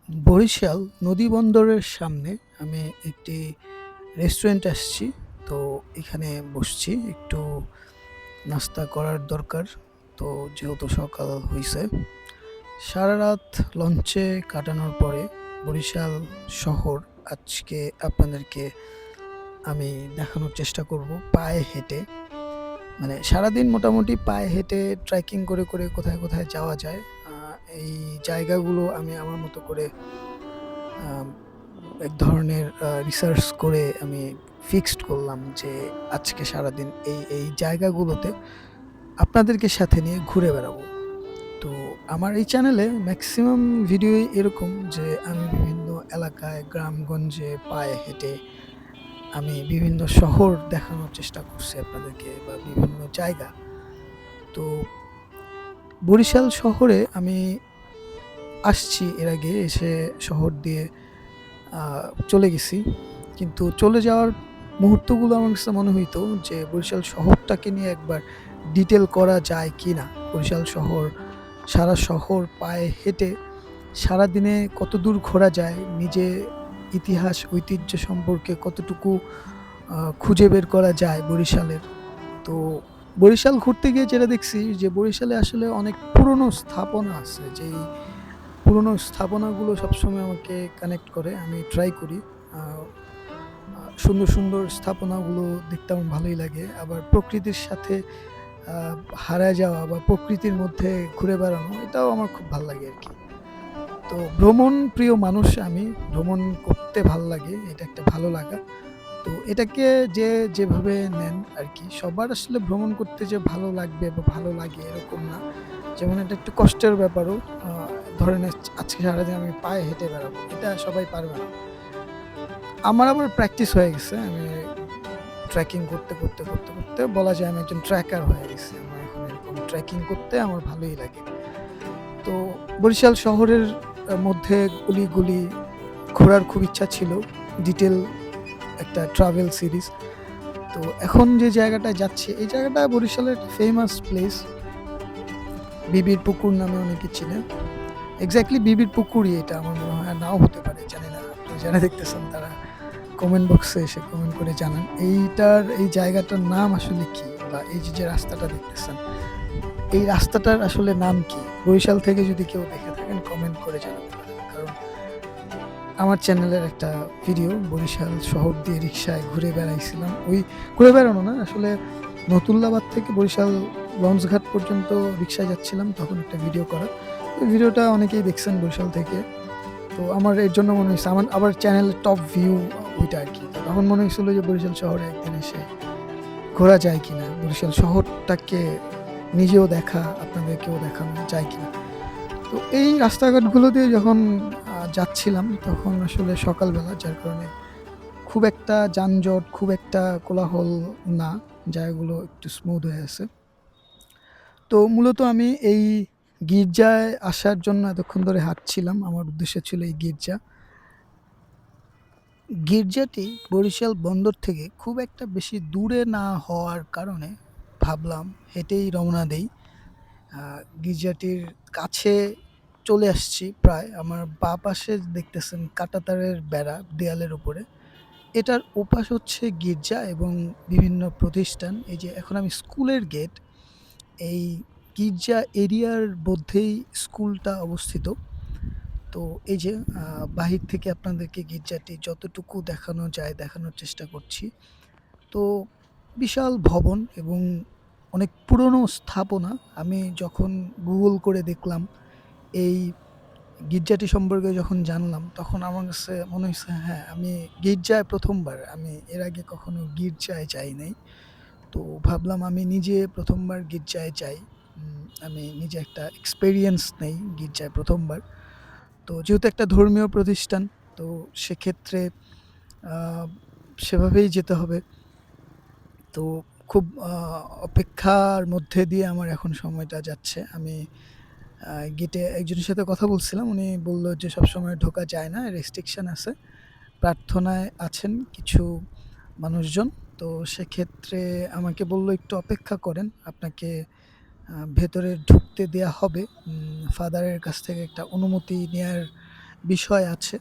বরিশাল নদীবন্দরের সামনে আমি একটি রেস্টুরেন্টে আসছি। তো এখানে বসছি, একটু নাস্তা করার দরকার। তো যেহেতু সকাল হইছে, সারারাত লঞ্চে কাটানোর পরে বরিশাল শহর আজকে আপনাদেরকে আমি দেখানোর চেষ্টা করব পায়ে হেঁটে। মানে সারাদিন মোটামুটি পায়ে হেঁটে ট্রেকিং করে করে কোথায় কোথায় যাওয়া যায়, এই জায়গাগুলো আমি আমার মতো করে আম এক ধরনের রিসার্চ করে আমি ফিক্সড করলাম যে আজকে সারাদিন এই জায়গাগুলোতে আপনাদেরকে সাথে নিয়ে ঘুরে বেড়াবো। তো আমার এই চ্যানেলে ম্যাক্সিমাম ভিডিওই এরকম যে আমি বিভিন্ন এলাকায় গ্রামগঞ্জে পায়ে হেঁটে আমি বিভিন্ন শহর দেখানোর চেষ্টা করছি আপনাদেরকে, বা বিভিন্ন জায়গা। তো বরিশাল শহরে আমি আসছি, এর আগে এসে শহর দিয়ে চলে গেছি। কিন্তু চলে যাওয়ার মুহূর্তগুলো আমার কাছে মনে হইতো যে বরিশাল শহরটাকে নিয়ে একবার ডিটেল করা যায় কি না। বরিশাল শহর, সারা শহর পায়ে হেঁটে সারাদিনে কত দূর ঘোরা যায়, নিজে ইতিহাস ঐতিহ্য সম্পর্কে কতটুকু খুঁজে বের করা যায় বরিশালের। তো বরিশাল ঘুরতে গিয়ে যেটা দেখছি যে বরিশালে আসলে অনেক পুরনো স্থাপনা আছে, যেই পুরনো স্থাপনাগুলো সবসময় আমাকে কানেক্ট করে। আমি ট্রাই করি সুন্দর সুন্দর স্থাপনাগুলো দেখতে আমার ভালোই লাগে। আবার প্রকৃতির সাথে আহ, হারায় যাওয়া বা প্রকৃতির মধ্যে ঘুরে বেড়ানো, এটাও আমার খুব ভালো লাগে আর কি। তো ভ্রমণ প্রিয় মানুষ আমি, ভ্রমণ করতে ভাল লাগে, এটা একটা ভালো লাগা। তো এটাকে যে যেভাবে নেন আর কি, সবার আসলে ভ্রমণ করতে যে ভালো লাগবে বা ভালো লাগে এরকম না। যেমন এটা একটু কষ্টের ব্যাপারও। ধরেন আজকে সারাদিন আমি পায়ে হেঁটে বেড়াবো, এটা সবাই পারবে না। আমার আবার প্র্যাকটিস হয়ে গেছে। আমি ট্রেকিং করতে করতে করতে করতে বলা যায় আমি একজন ট্র্যাকার হয়ে গেছি। আমার এখন এরকম ট্রেকিং করতে আমার ভালোই লাগে। তো বরিশাল শহরের মধ্যে গলি ঘোরার খুব ইচ্ছা ছিল, ডিটেল একটা ট্রাভেল সিরিজ। তো এখন যে জায়গাটায় যাচ্ছি, এই জায়গাটা বরিশালের একটা ফেমাস প্লেস, বিবির পুকুর নামে অনেকে চিনে। এক্স্যাক্টলি বিবির পুকুরই এটা, আমার মনে হয়, আর নাও হতে পারে, জানি না। আপনারা যারা দেখতেছেন তারা কমেন্ট বক্সে এসে কমেন্ট করে জানান এই জায়গাটার নাম আসলে কি, বা এই যে যে রাস্তাটা দেখতেছেন এই রাস্তাটার আসলে নাম কি। বরিশাল থেকে যদি কেউ দেখে থাকেন কমেন্ট করে জানাতে পারেন, কারণ আমার চ্যানেলের একটা ভিডিও বরিশাল শহর দিয়ে রিক্সায় ঘুরে বেড়াইছিলাম। ওই ঘুরে বেড়ানো না আসলে, নতুল্লাবাদ থেকে বরিশাল লঞ্চঘাট পর্যন্ত রিক্সায় যাচ্ছিলাম, তখন একটা ভিডিও করা। ওই ভিডিওটা অনেকেই দেখছেন বরিশাল থেকে। তো আমার এর জন্য মনে হয়েছে, আমার আবার চ্যানেলের টপ ভিউ ওইটা আর কি। তো তখন মনে হয়েছিল যে বরিশাল শহরে একদিন এসে ঘোরা যায় কিনা, বরিশাল শহরটাকে নিজেও দেখা, আপনাদেরকেও দেখানো যায় কিনা। তো এই রাস্তাঘাটগুলো দিয়ে যখন যাচ্ছিলাম তখন আসলে সকালবেলা, যার কারণে খুব একটা যানজট, খুব একটা কোলাহল না, জায়গাগুলো একটু স্মুথ হয়ে আছে। তো মূলত আমি এই গির্জায় আসার জন্য এতক্ষণ ধরে হাঁটছিলাম, আমার উদ্দেশ্য ছিল এই গির্জা। গির্জাটি বরিশাল বন্দর থেকে খুব একটা বেশি দূরে না হওয়ার কারণে ভাবলাম হেঁটেই রওনা দেই। গির্জাটির কাছে চলে আসছি প্রায়। আমার বাঁ পাশে দেখতেছেন কাঁটাতারের বেড়া দেয়ালের উপরে। এটার ওপাশ হচ্ছে গির্জা এবং বিভিন্ন প্রতিষ্ঠান। এই যে এখন আমি স্কুলের গেট, এই গির্জা এরিয়ার মধ্যেই স্কুলটা অবস্থিত। তো এই যে বাহির থেকে আপনাদেরকে গির্জাটি যতটুকু দেখানো যায় দেখানোর চেষ্টা করছি। তো বিশাল ভবন এবং অনেক পুরনো স্থাপনা। আমি যখন গুগল করে দেখলাম এই গির্জাটি সম্পর্কে, যখন জানলাম তখন আমার কাছে মনে হয়েছে হ্যাঁ, আমি গির্জায় প্রথমবার, আমি এর আগে কখনো গির্জায় যাই নাই। তো ভাবলাম আমি নিজে প্রথমবার গির্জায় যাই। আমি নিজে একটা এক্সপেরিয়েন্স নেই গির্জায় প্রথমবার। তো যেহেতু একটা ধর্মীয় প্রতিষ্ঠান, তো সেক্ষেত্রে আহ, সেভাবেই যেতে হবে। তো খুব অপেক্ষার মধ্যে দিয়ে আমার এখন সময়টা যাচ্ছে। আমি গেটে একজনের সাথে কথা বলছিলাম, উনি বলল যে সবসময় ঢোকা যায় না, রেস্ট্রিকশন আছে, প্রার্থনায় আছেন কিছু মানুষজন। তো সেক্ষেত্রে আমাকে বলল একটু অপেক্ষা করেন, আপনাকে ভেতরে ঢুকতে দেয়া হবে। ফাদারের কাছ থেকে একটা অনুমতি নেয়ার বিষয় আছে।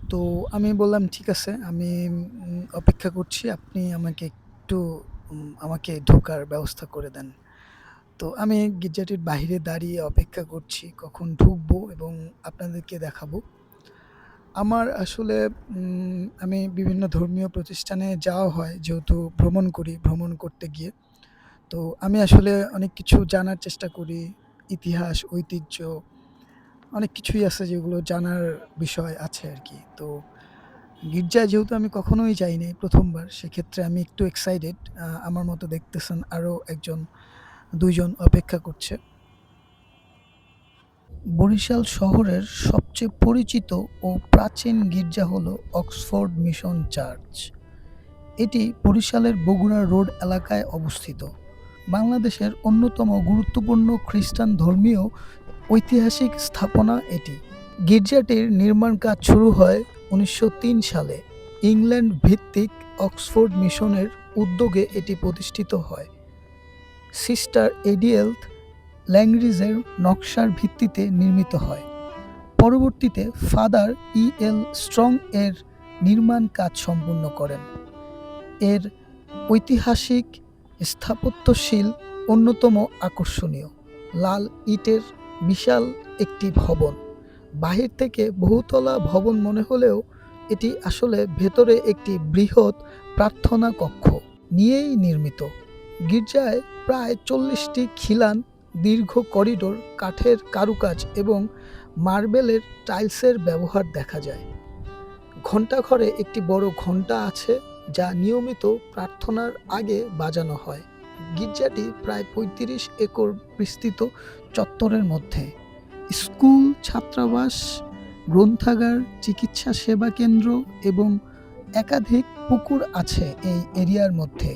তো আমি বললাম, "ঠিক আছে, আমি অপেক্ষা করছি। আপনি আমাকে একটু আমাকে ঢোকার ব্যবস্থা করে দেন।" তো আমি গির্জাটির বাহিরে দাঁড়িয়ে অপেক্ষা করছি কখন ঢুকবো এবং আপনাদেরকে দেখাবো। আমার আসলে আমি বিভিন্ন ধর্মীয় প্রতিষ্ঠানে যাওয়া হয় যেহেতু ভ্রমণ করি, ভ্রমণ করতে গিয়ে। তো আমি আসলে অনেক কিছু জানার চেষ্টা করি। ইতিহাস, ঐতিহ্য অনেক কিছুই আছে যেগুলো জানার বিষয় আছে আরকি। তো গির্জায় যেহেতু আমি কখনোই যাইনি, ১ম বার, সেক্ষেত্রে আমি একটু এক্সাইটেড। আমার মতো দেখতেছেন আরো ১ জন ২ জন অপেক্ষা করছে। বরিশাল শহরের সবচেয়ে পরিচিত ও প্রাচীন গির্জা হল অক্সফোর্ড মিশন চার্চ। এটি বরিশালের বগুড়া রোড এলাকায় অবস্থিত। বাংলাদেশের অন্যতম গুরুত্বপূর্ণ খ্রিস্টান ধর্মীয় ঐতিহাসিক স্থাপনা এটি। গির্জাটির নির্মাণ কাজ শুরু হয় ১৯০৩ সালে। ইংল্যান্ড ভিত্তিক অক্সফোর্ড মিশনের উদ্যোগে এটি প্রতিষ্ঠিত হয়। সিস্টার এডিয়েলথ ল্যাংরিজের নকশার ভিত্তিতে নির্মিত হয়। পরবর্তীতে ফাদার ই.এল. স্ট্রং এর নির্মাণ কাজ সম্পূর্ণ করেন। এর ঐতিহাসিক স্থাপত্যশৈলী অন্যতম আকর্ষণীয়। লাল ইটের বিশাল একটি ভবন। বাহির থেকে বহুতলা ভবন মনে হলেও এটি আসলে ভেতরে একটি বৃহৎ প্রার্থনা কক্ষ নিয়েই নির্মিত। গির্জায় প্রায় ৪০টি খিলান, দীর্ঘ করিডোর, কাঠের কারুকাজ এবং মার্বেলের টাইলসের ব্যবহার দেখা যায়। ঘণ্টাঘরে একটি বড় ঘণ্টা আছে যা নিয়মিত প্রার্থনার আগে বাজানো হয়। গির্জাটি প্রায় ৩৫ একর বিস্তৃত চত্বরের মধ্যে। স্কুল, ছাত্রাবাস, গ্রন্থাগার, চিকিৎসা সেবা কেন্দ্র এবং একাধিক পুকুর আছে এই এরিয়ার মধ্যে।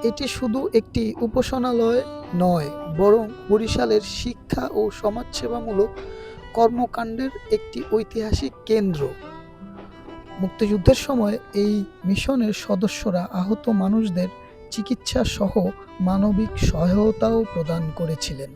এটি শুধু একটি উপাসনালয় নয়, বরং বরিশালের শিক্ষা ও সমাজসেবামূলক কর্মকাণ্ডের একটি ঐতিহাসিক কেন্দ্র। মুক্তিযুদ্ধের সময় এই মিশনের সদস্যরা আহত মানুষদের চিকিৎসা সহ মানবিক সহায়তাও প্রদান করেছিলেন।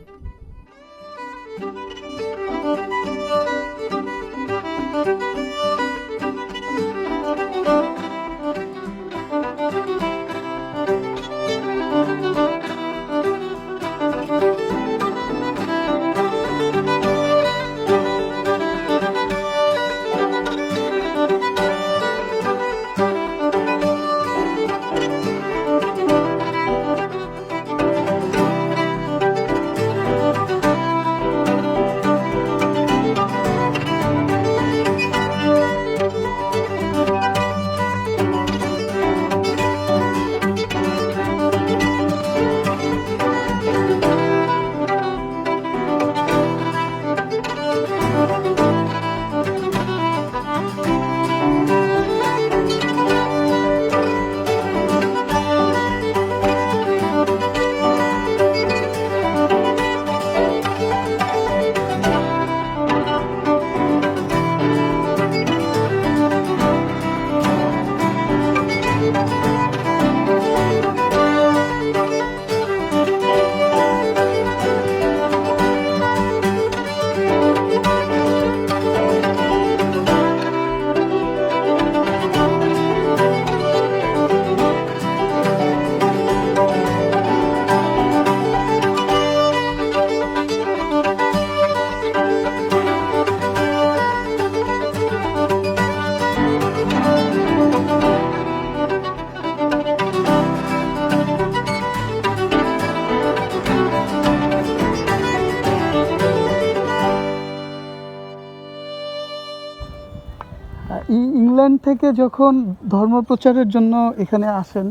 ইংল্যান্ড থেকে যখন ধর্মপ্রচারের জন্য এখানে আসেন,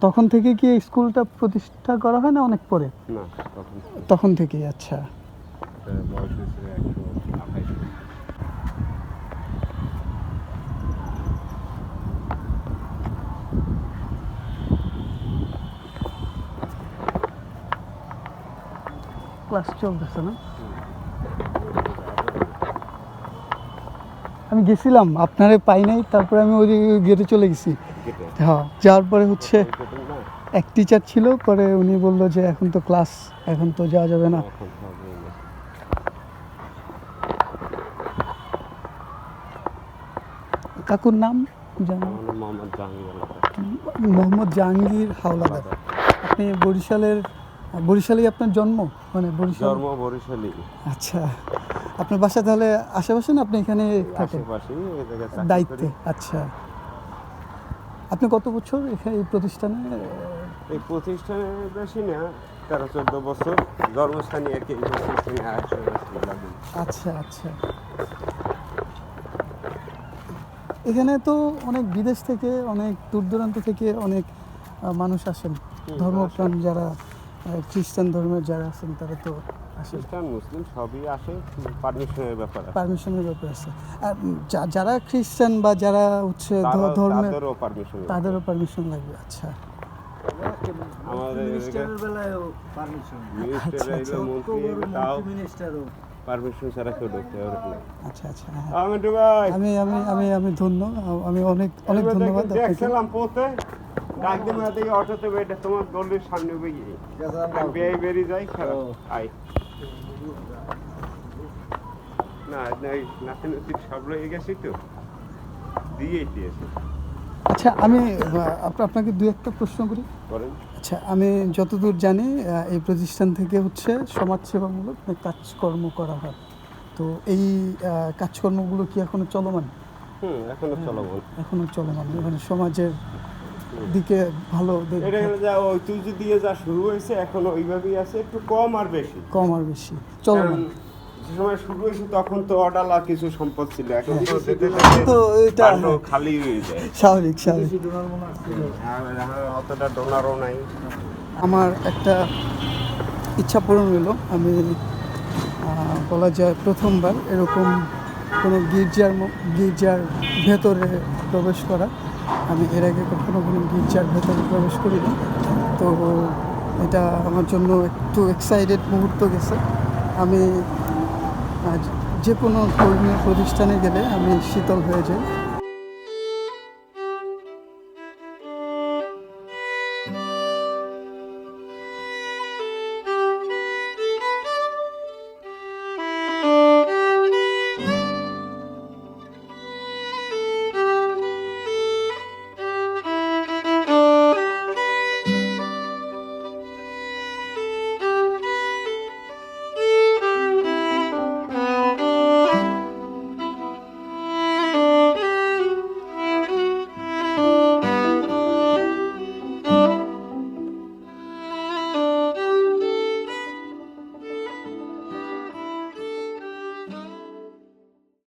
তখন থেকে কি এই স্কুলটা প্রতিষ্ঠা করা হয় না অনেক পরে? না, তখন থেকেই। আচ্ছা। বয়স হয়েছে ১২৮। ক্লাস চলতেছে না? আমি গেছিলাম, আপনারে পাই নাই, তারপরে আমি ওই গেটে চলে গেছি। হ্যাঁ, যাওয়ার পরে হচ্ছে এক টিচার ছিল, পরে উনি বললো যে এখন তো ক্লাস, এখন তো যাওয়া যাবে না। কাকুর নাম জানো? আমার নাম মোহাম্মদ জাহাঙ্গীর আলম। মোহাম্মদ জাহাঙ্গীর হাওলাদার। আপনি বরিশালেই আপনার জন্ম, মানে বরিশাল? জন্ম বরিশালী, আচ্ছা, আপনার বাসা তাহলে আশেপাশে না, আপনি এখানে থাকেন আশেপাশেই এই জায়গায় চাকরি দায়িত্বে? করি। আচ্ছা, আপনি কত বছর এখানে এই প্রতিষ্ঠানে? এই প্রতিষ্ঠানে বেশি না, 13-14 বছর। জন্মস্থানী আর কি, এই প্রতিষ্ঠানে 8 বছর লাগে। আচ্ছা আচ্ছা, এখানে তো অনেক বিদেশ থেকে, অনেক দূর দূরান্ত থেকে অনেক মানুষ আসেন, ধর্মপ্রাণ যারা খ্রিস্টান ধর্মের যারা আছেন তারা তো আসেন। খ্রিস্টান মুসলিম সবই আসে, পারমিশনের ব্যাপার আছে। পারমিশনের ব্যাপার আছে। আর যারা খ্রিস্টান বা যারা হচ্ছে ধর্মে, তাদেরও পারমিশন, তাদেরও পারমিশন লাগবে। আচ্ছা, আমাদের মিনিস্টারের বেলায়ও পারমিশন, মিনিস্টার আচ্ছা। এলো, মন্ত্রী তাও মিনিস্টারও পারমিশন ছাড়া কেউ ঢুকতে পারবে না। আচ্ছা আচ্ছা, হ্যাঁ। আমি তো ভাই আমি আমি আমি আমি ধন্য, আমি অনেক অনেক ধন্যবাদ আপনাকে। দেখছিলাম পথে ডাক দিয়ে মাঝে থেকে অটোতে বেটে তোমার গলির সামনে বেরিয়ে আমি বেরিয়ে যাই, খারাপ আই না নাতি নাতি সব রয়ে গেছি তো, দিয়েই দিয়েছে। আচ্ছা, আমি আপনাকে দু একটা প্রশ্ন করি। করেন। আচ্ছা, আমি যতদূর জানি এই প্রতিষ্ঠান থেকে হচ্ছে সমাজসেবামূলক অনেক কাজকর্ম করা হয়, তো এই কাজকর্মগুলো কি এখনো চলমান? এখনো চলমান। এখনো চলমান, মানে সমাজের দিকে ভালো এটা যা ওই তুই দিয়ে যা শুরু হয়েছে এখন ওইভাবেই আছে, একটু কম আর বেশি। কম আর বেশি চলমান। কারণ যে সময় শুরু হয়েছে তখন তো অডালা কিছু সম্পদ ছিল, এখন তো এটা খালি হয়ে যায়। স্বাভাবিক স্বাভাবিক। আর অতটা ডোনারও নাই। আমার একটা ইচ্ছা পূরণ হলো, আমি বলা যায় প্রথমবার এরকম কোনো গির্জার ভেতরে প্রবেশ করা। আমি এর আগে কখনো কোনো গির্জার ভেতরে প্রবেশ করিনি, তো এটা আমার জন্য একটু এক্সাইটেড মুহূর্ত গেছে। আমি যে কোনো ধর্মীয় প্রতিষ্ঠানে গেলে আমি শীতল হয়ে যাই।